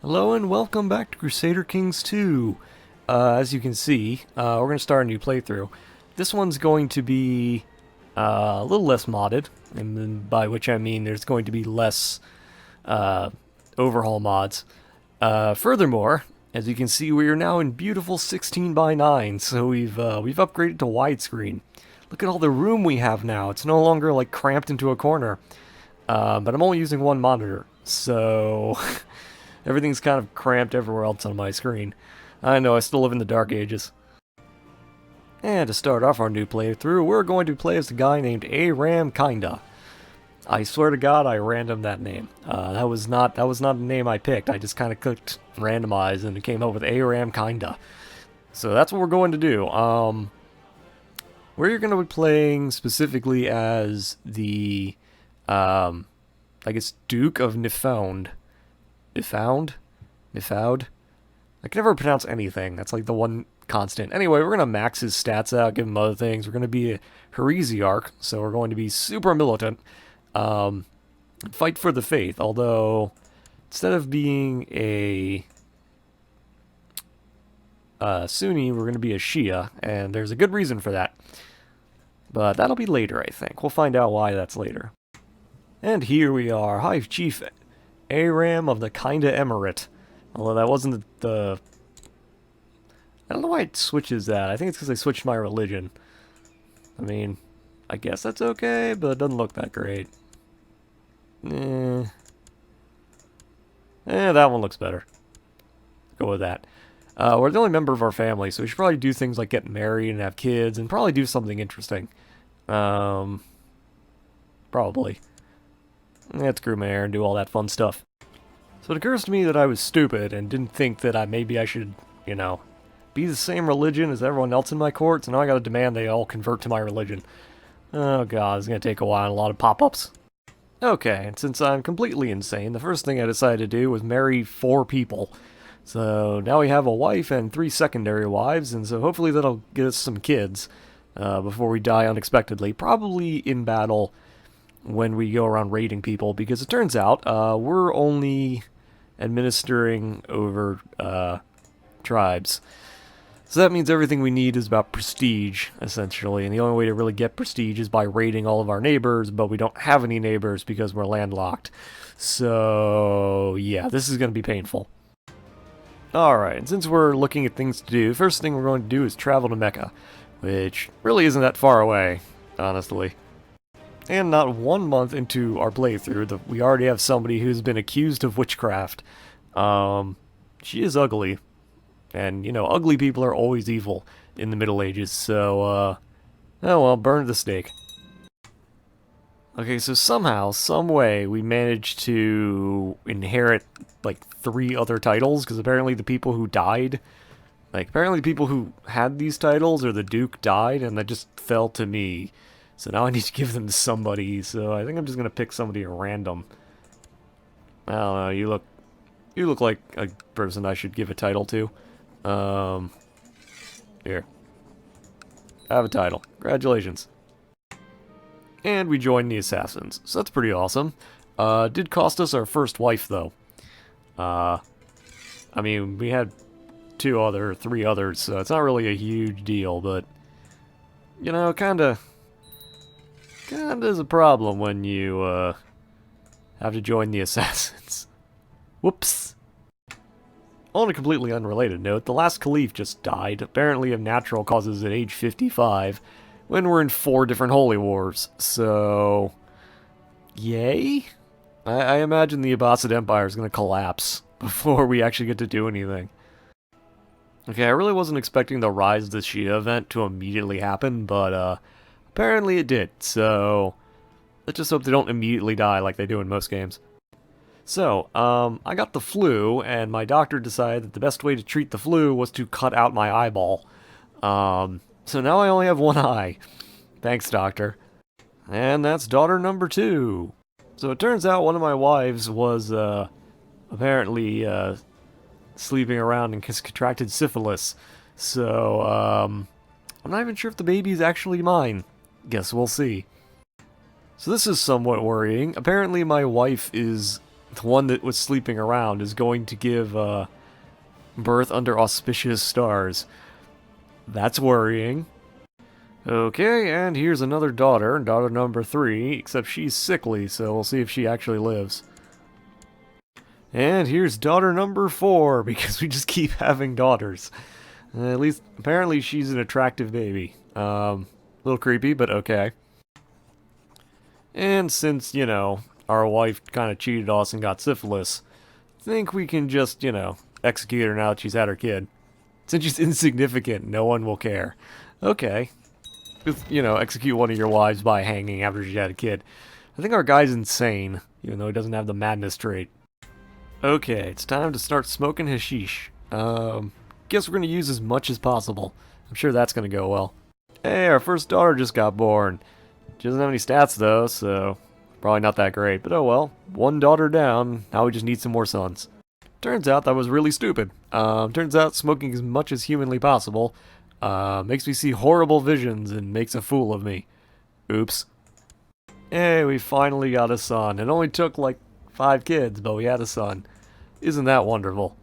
Hello and welcome back to Crusader Kings 2. As you can see, we're going to start a new playthrough. This one's going to be a little less modded, and by which I mean there's going to be less overhaul mods. Furthermore, as you can see, we are now in beautiful 16 by 9, so we've upgraded to widescreen. Look at all the room we have now. It's no longer like cramped into a corner. But I'm only using one monitor, so everything's kind of cramped everywhere else on my screen. I know, I still live in the dark ages. And to start off our new playthrough, we're going to play as a guy named Aram kinda. I swear to God, I random that name. That was not a name I picked. I just kind of clicked randomize and it came up with Aram kinda. So that's what we're going to do. We're going to be playing specifically as the I guess Duke of Niffound. Niffound? I can never pronounce anything. That's like the one constant. Anyway, we're going to max his stats out, give him other things. We're going to be a heresiarch, so we're going to be super militant. Fight for the faith, although instead of being a Sunni, we're going to be a Shia, and there's a good reason for that. But that'll be later, I think. We'll find out why that's later. And here we are, High Chief Aram of the Kinda Emirate. Although that wasn't the... I don't know why it switches that. I think it's because I switched my religion. I mean, I guess that's okay, but it doesn't look that great. That one looks better. Go with that. We're the only member of our family, so we should probably do things like get married and have kids, and probably do something interesting. Probably. Let's groom my hair and do all that fun stuff. So it occurs to me that I was stupid and didn't think that maybe I should, you know, be the same religion as everyone else in my court, so now I gotta demand they all convert to my religion. Oh god, it's gonna take a while and a lot of pop-ups. Okay, and since I'm completely insane, the first thing I decided to do was marry 4 people. So now we have a wife and 3 secondary wives, and so hopefully that'll get us some kids before we die unexpectedly, probably in battle when we go around raiding people, because it turns out we're only administering over tribes. So that means everything we need is about prestige, essentially, and the only way to really get prestige is by raiding all of our neighbors, but we don't have any neighbors because we're landlocked. So, yeah, this is going to be painful. Alright, and since we're looking at things to do, the first thing we're going to do is travel to Mecca, which really isn't that far away, honestly. And not 1 month into our playthrough, we already have somebody who's been accused of witchcraft. She is ugly. And, you know, ugly people are always evil in the Middle Ages, so, oh well, burn at the stake. Okay, so somehow, some way, we managed to inherit, like, 3 other titles, because apparently the people who died, apparently the people who had these titles, or the Duke, died, and that just fell to me. So now I need to give them to somebody, so I think I'm just going to pick somebody at random. I don't know, you look like a person I should give a title to. Here. I have a title. Congratulations. And we joined the Assassins, so that's pretty awesome. Did cost us our first wife, though. I mean, we had 3 others, so it's not really a huge deal, but, you know, kinda is a problem when you, have to join the Assassins. Whoops. On a completely unrelated note, the last Caliph just died, apparently of natural causes at age 55, when we're in 4 different holy wars, so... Yay? I imagine the Abbasid Empire is going to collapse before we actually get to do anything. Okay, I really wasn't expecting the Rise of the Shia event to immediately happen, but, apparently it did, so let's just hope they don't immediately die like they do in most games. So, I got the flu, and my doctor decided that the best way to treat the flu was to cut out my eyeball. So now I only have 1 eye. Thanks, doctor. And that's daughter number 2. So it turns out one of my wives was, apparently, sleeping around and contracted syphilis. So, I'm not even sure if the baby is actually mine. Guess we'll see. So this is somewhat worrying. Apparently my wife is the one that was sleeping around, is going to give birth under auspicious stars. That's worrying. Okay, and here's another daughter, daughter number 3, except she's sickly, so we'll see if she actually lives. And here's daughter number 4, because we just keep having daughters. At least, apparently she's an attractive baby. A little creepy, but okay. And since, you know, our wife kind of cheated us and got syphilis, I think we can just, you know, execute her now that she's had her kid. Since she's insignificant, no one will care. Okay. Just, you know, execute one of your wives by hanging after she had a kid. I think our guy's insane, even though he doesn't have the madness trait. Okay, it's time to start smoking hashish. Guess we're gonna use as much as possible. I'm sure that's gonna go well. Hey, our first daughter just got born. She doesn't have any stats though, so probably not that great. But oh well, one daughter down, now we just need some more sons. Turns out that was really stupid. Turns out smoking as much as humanly possible makes me see horrible visions and makes a fool of me. Oops. Hey, we finally got a son. It only took like 5 kids, but we had a son. Isn't that wonderful?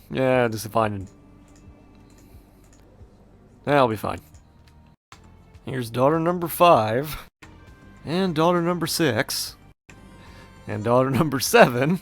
Yeah, just fine. That'll be fine. Here's daughter number 5. And daughter number 6. And daughter number 7.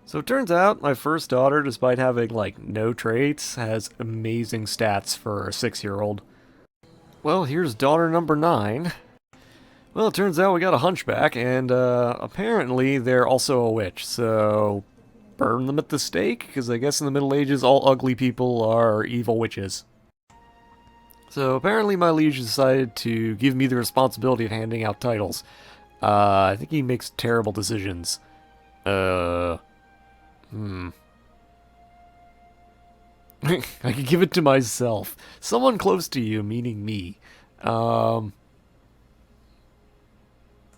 So it turns out my first daughter, despite having, like, no traits, has amazing stats for a 6-year-old. Well, here's daughter number 9. Well, it turns out we got a hunchback, and apparently they're also a witch, so burn them at the stake, because I guess in the Middle Ages all ugly people are evil witches. So apparently my liege decided to give me the responsibility of handing out titles. I think he makes terrible decisions. I could give it to myself. Someone close to you, meaning me.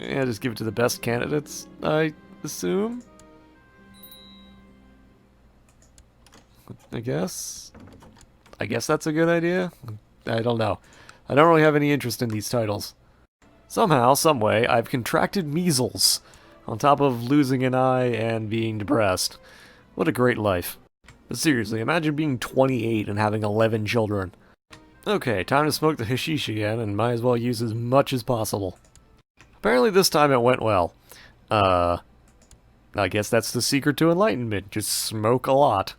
Yeah, just give it to the best candidates, I assume? I guess that's a good idea? I don't know. I don't really have any interest in these titles. Somehow, someway, I've contracted measles, on top of losing an eye and being depressed. What a great life. But seriously, imagine being 28 and having 11 children. Okay, time to smoke the hashish again, and might as well use as much as possible. Apparently this time it went well. I guess that's the secret to enlightenment, just smoke a lot.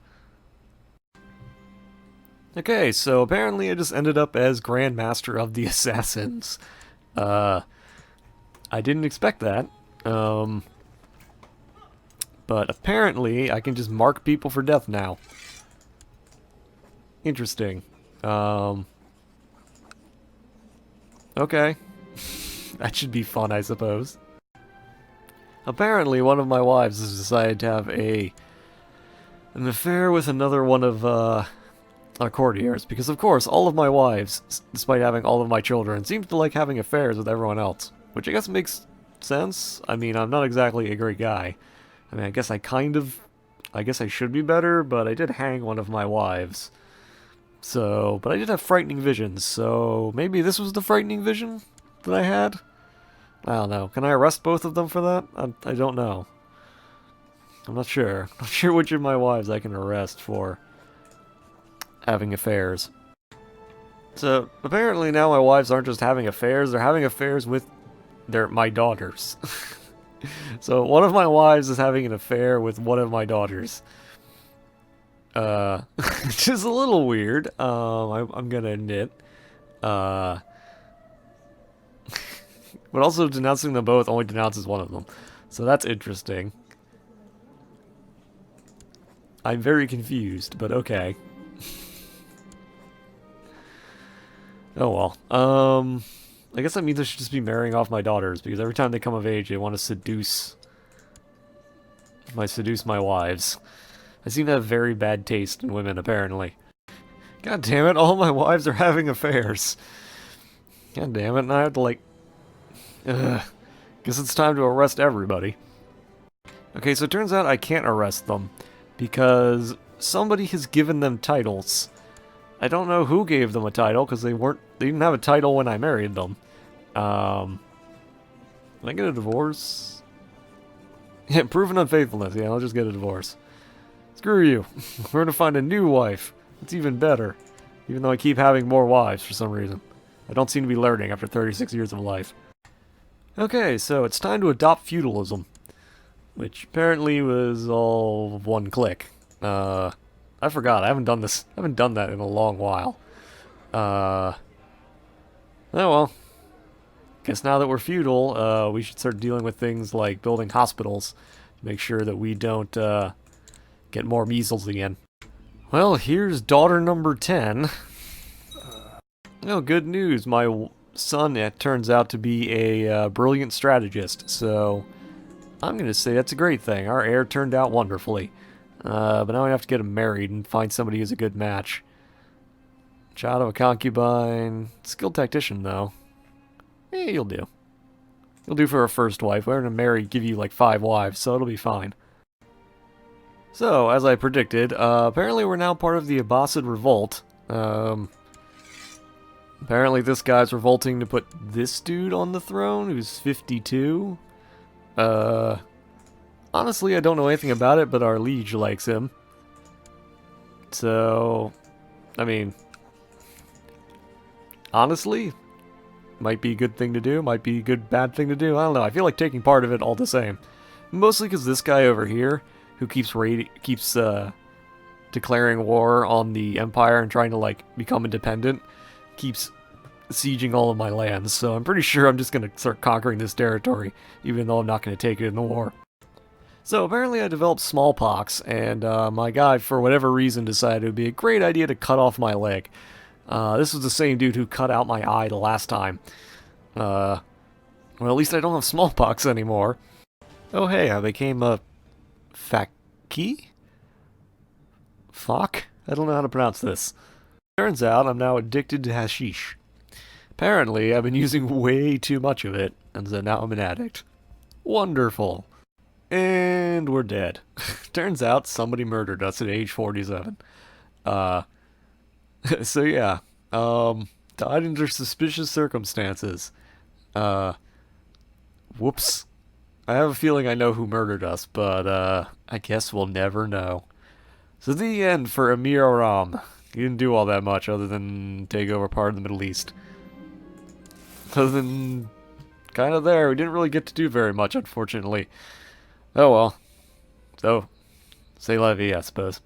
Okay, so apparently I just ended up as grandmaster of the assassins. I didn't expect that. But apparently I can just mark people for death now. Interesting. Okay. That should be fun, I suppose. Apparently, one of my wives has decided to have an affair with another one of our courtiers, because of course, all of my wives, despite having all of my children, seem to like having affairs with everyone else, which I guess makes sense. I mean, I'm not exactly a great guy. I mean, I guess I should be better, but I did hang one of my wives. So, but I did have frightening visions, so maybe this was the frightening vision that I had? I don't know. Can I arrest both of them for that? I don't know. I'm not sure. Not sure which of my wives I can arrest for having affairs. So, apparently now my wives aren't just having affairs, they're having affairs with my daughters. So, one of my wives is having an affair with one of my daughters. Which is a little weird, I'm gonna admit. But also denouncing them both only denounces one of them. So that's interesting. I'm very confused, but okay. Oh well. I guess that means I should just be marrying off my daughters, because every time they come of age, they want to seduce my wives. I seem to have very bad taste in women, apparently. God damn it, all my wives are having affairs. God damn it, and I have to, like... Guess it's time to arrest everybody. Okay, so it turns out I can't arrest them, because somebody has given them titles. I don't know who gave them a title, because they didn't have a title when I married them. Can I get a divorce? Yeah, proven unfaithfulness. Yeah, I'll just get a divorce. Screw you. We're gonna find a new wife. It's even better. Even though I keep having more wives for some reason. I don't seem to be learning after 36 years of life. Okay, so it's time to adopt feudalism. Which apparently was all one click. I forgot. I haven't done this. I haven't done that in a long while. Oh well. Guess now that we're feudal, we should start dealing with things like building hospitals. To make sure that we don't, get more measles again. Well, here's daughter number 10. Oh, good news. My son, it turns out to be a brilliant strategist, so I'm going to say that's a great thing. Our heir turned out wonderfully. But now we have to get him married and find somebody who's a good match. Child of a concubine. Skilled tactician, though. You'll do. You'll do for a first wife. We're going to give you like 5 wives, so it'll be fine. So, as I predicted, apparently we're now part of the Abbasid revolt. Apparently this guy's revolting to put this dude on the throne, who's 52. Honestly, I don't know anything about it, but our liege likes him. So, I mean, honestly, might be a good thing to do, might be a good bad thing to do. I don't know. I feel like taking part of it all the same. Mostly because this guy over here, who keeps declaring war on the Empire and trying to, like, become independent, keeps sieging all of my lands. So I'm pretty sure I'm just going to start conquering this territory, even though I'm not going to take it in the war. So apparently I developed smallpox, and my guy, for whatever reason, decided it would be a great idea to cut off my leg. This was the same dude who cut out my eye the last time. Well, at least I don't have smallpox anymore. Oh hey, I became a Faki? Fuck? I don't know how to pronounce this. Turns out I'm now addicted to hashish. Apparently, I've been using way too much of it, and so now I'm an addict. Wonderful. And we're dead. Turns out somebody murdered us at age 47. So yeah. Died under suspicious circumstances. Whoops. I have a feeling I know who murdered us, but, I guess we'll never know. So the end for Emir Aram. He didn't do all that much other than take over part of the Middle East. Other than kind of there, we didn't really get to do very much, unfortunately. Oh well. So, c'est la vie, I suppose.